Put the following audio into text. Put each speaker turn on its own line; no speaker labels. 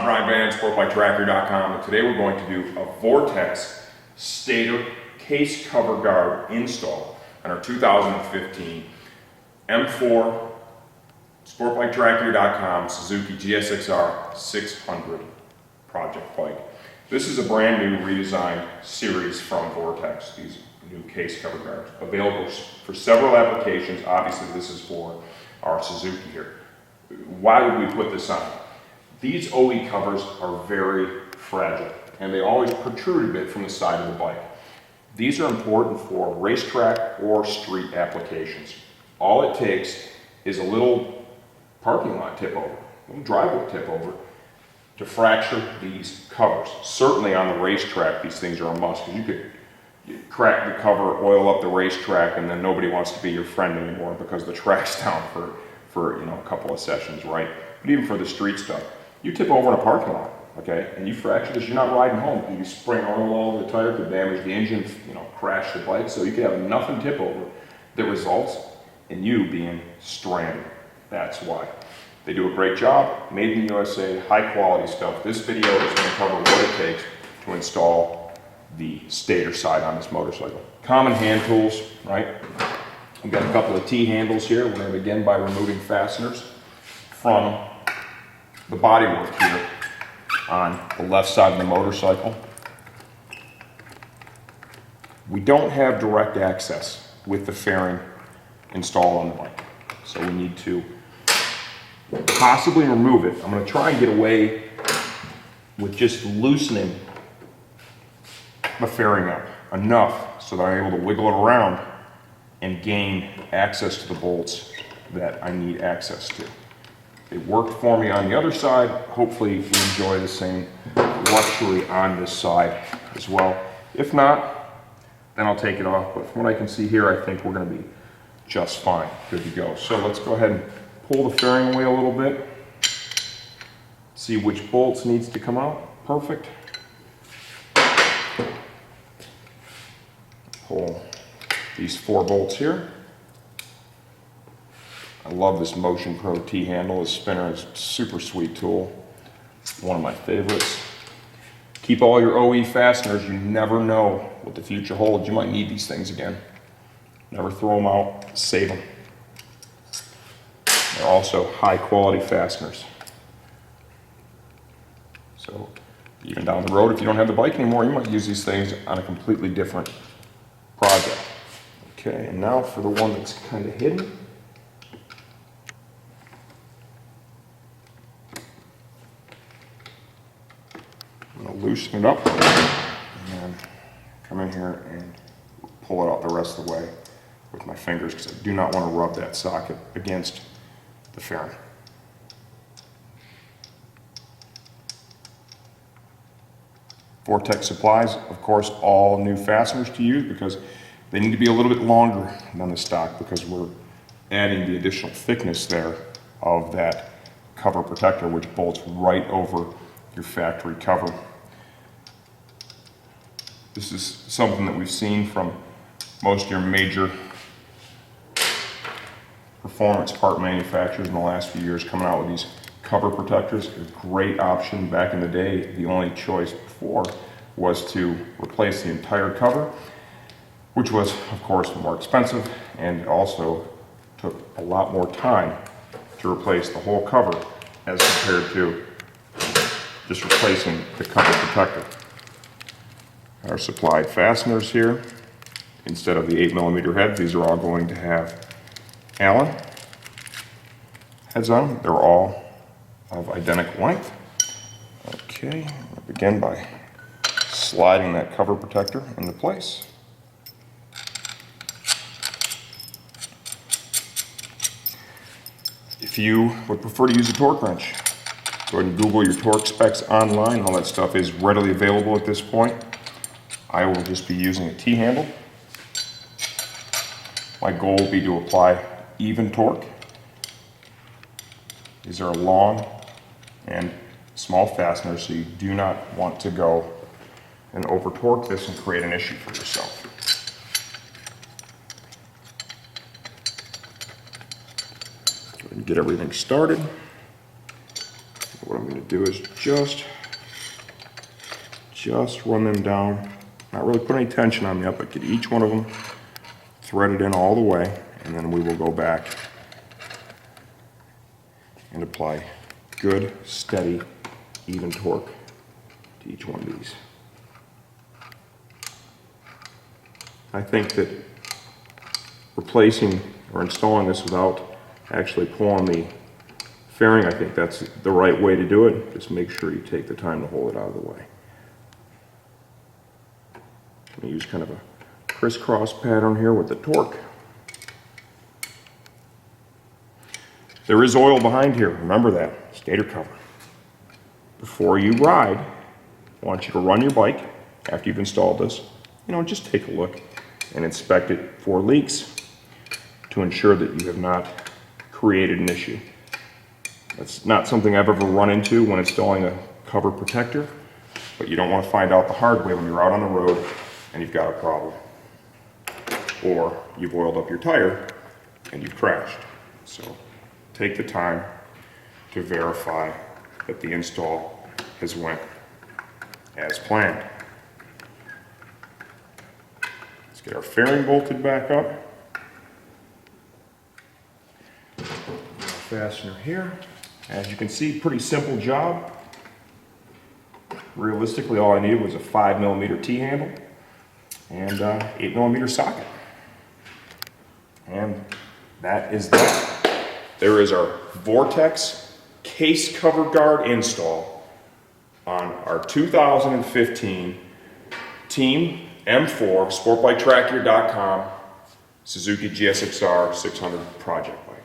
I'm Brian Van, sportbiketracker.com, and today we're going to do a Vortex Stator case cover guard install on our 2015 M4 sportbiketracker.com Suzuki GSXR600 project bike. This is a brand new redesigned series from Vortex, these new case cover guards, available for several applications. Obviously this is for our Suzuki here. Why would we put this on? These OE covers are very fragile and they always protrude a bit from the side of the bike. These are important for racetrack or street applications. All it takes is a little parking lot tip over, a little driveway tip over to fracture these covers. Certainly on the racetrack these things are a must, because you could crack the cover, oil up the racetrack, and then nobody wants to be your friend anymore because the track's down for a couple of sessions, right? But even for the street stuff, you tip over in a parking lot, okay, and you fracture this, you're not riding home. You spring oil all over the tire, could damage the engine, crash the bike. So you could have nothing tip over that results in you being stranded. That's why. They do a great job, made in the USA, high quality stuff. This video is going to cover what it takes to install the Stator side on this motorcycle. Common hand tools, right? We've got a couple of T-handles here. We're going to begin by removing fasteners from the bodywork here on the left side of the motorcycle. We don't have direct access with the fairing installed on the bike, so we need to possibly remove it. I'm going to try and get away with just loosening the fairing up enough so that I'm able to wiggle it around and gain access to the bolts that I need access to. It worked for me on the other side. Hopefully you enjoy the same luxury on this side as well. If not, then I'll take it off. But from what I can see here, I think we're going to be just fine, good to go. So let's go ahead and pull the fairing away a little bit. See which bolts needs to come out. Perfect. Pull these 4 bolts here. I love this Motion Pro T-handle. This spinner is a super sweet tool. One of my favorites. Keep all your OE fasteners. You never know what the future holds. You might need these things again. Never throw them out. Save them. They're also high quality fasteners. So even down the road, if you don't have the bike anymore, you might use these things on a completely different project. Okay, and now for the one that's kind of hidden. I'm going to loosen it up and come in here and pull it out the rest of the way with my fingers, because I do not want to rub that socket against the fairing. Vortex supplies, of course, all new fasteners to use because they need to be a little bit longer than the stock, because we're adding the additional thickness there of that cover protector, which bolts right over your factory cover. This is something that we've seen from most of your major performance part manufacturers in the last few years, coming out with these cover protectors. A great option. Back in the day, the only choice before was to replace the entire cover, which was, of course, more expensive, and also took a lot more time to replace the whole cover as compared to just replacing the cover protector. Our supplied fasteners here, instead of the 8mm heads, these are all going to have Allen heads on them. They're all of identical length. Okay, I'll begin by sliding that cover protector into place. If you would prefer to use a torque wrench, go ahead and Google your torque specs online. All that stuff is readily available at this point. I will just be using a T-handle. My goal will be to apply even torque. These are long and small fasteners, so you do not want to go and over torque this and create an issue for yourself. Go ahead and get everything started. What I'm going to do is just run them down. Not really put any tension on them yet, but get each one of them threaded in all the way, and then we will go back and apply good, steady, even torque to each one of these. I think that replacing or installing this without actually pulling the fairing, I think that's the right way to do it. Just make sure you take the time to hold it out of the way. I'm going to use kind of a crisscross pattern here with the torque. There is oil behind here, remember that, stator cover. Before you ride, I want you to run your bike after you've installed this. Just take a look and inspect it for leaks to ensure that you have not created an issue. That's not something I've ever run into when installing a cover protector, but you don't want to find out the hard way when you're out on the road and you've got a problem. Or you've oiled up your tire and you've crashed. So take the time to verify that the install has went as planned. Let's get our fairing bolted back up. Fastener here. As you can see, pretty simple job. Realistically, all I needed was a 5mm T-handle and 8mm socket. And that is that. There is our Vortex case cover guard install on our 2015 Team M4 SportBikeTrackGear.com Suzuki GSXR600 project bike.